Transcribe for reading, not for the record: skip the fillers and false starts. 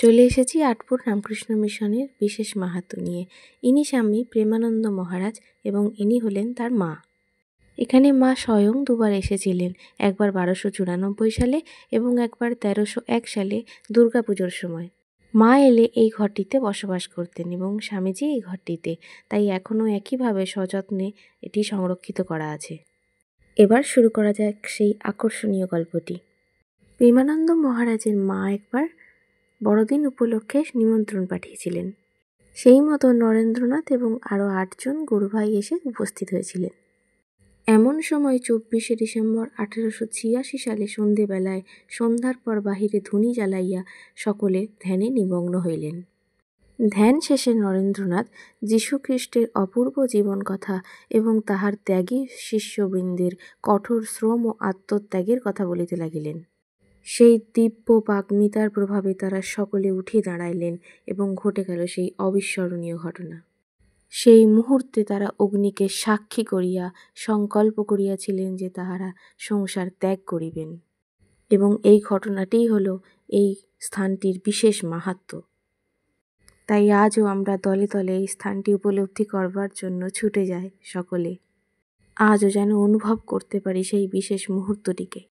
চলে এসেছি আটপুর রামকৃষ্ণ মিশনের বিশেষ মাহাত্ম্য নিয়ে। ইনি স্বামী প্রেমানন্দ মহারাজ এবং ইনি হলেন তার মা। এখানে মা স্বয়ং দুবার এসেছিলেন, একবার 1294 সালে এবং একবার 1301 সালে দুর্গাপুজোর সময়। মা এলে এই ঘরটিতে বসবাস করতেন এবং স্বামীজি এই ঘরটিতে, তাই এখনও একইভাবে সযত্নে এটি সংরক্ষিত করা আছে। এবার শুরু করা যাক সেই আকর্ষণীয় গল্পটি। প্রেমানন্দ মহারাজের মা একবার বড়দিন উপলক্ষে নিমন্ত্রণ পাঠিয়েছিলেন। সেই মতো নরেন্দ্রনাথ এবং আরও 8 জন গুরুভাই এসে উপস্থিত হয়েছিলেন। এমন সময় 24শে ডিসেম্বর 1886 সালে সন্ধেবেলায় সন্ধ্যার পর বাহিরে ধুনি জ্বালাইয়া সকলে ধ্যানে নিমগ্ন হইলেন। ধ্যান শেষে নরেন্দ্রনাথ যীশুখ্রিস্টের অপূর্ব জীবনকথা এবং তাহার ত্যাগী শিষ্যবৃন্দের কঠোর শ্রম ও আত্মত্যাগের কথা বলিতে লাগিলেন। সেই দিব্য বাগ্মিতার প্রভাবে তারা সকলে উঠে দাঁড়াইলেন এবং ঘটে গেল সেই অবিস্মরণীয় ঘটনা। সেই মুহূর্তে তারা অগ্নিকে সাক্ষী করিয়া সংকল্প করিয়াছিলেন যে তাহারা সংসার ত্যাগ করিবেন, এবং এই ঘটনাটিই হল এই স্থানটির বিশেষ মাহাত্ম্য। তাই আজও আমরা দলে দলে এই স্থানটি উপলব্ধি করবার জন্য ছুটে যাই সকলে। আজও যেন অনুভব করতে পারি সেই বিশেষ মুহূর্তটিকে।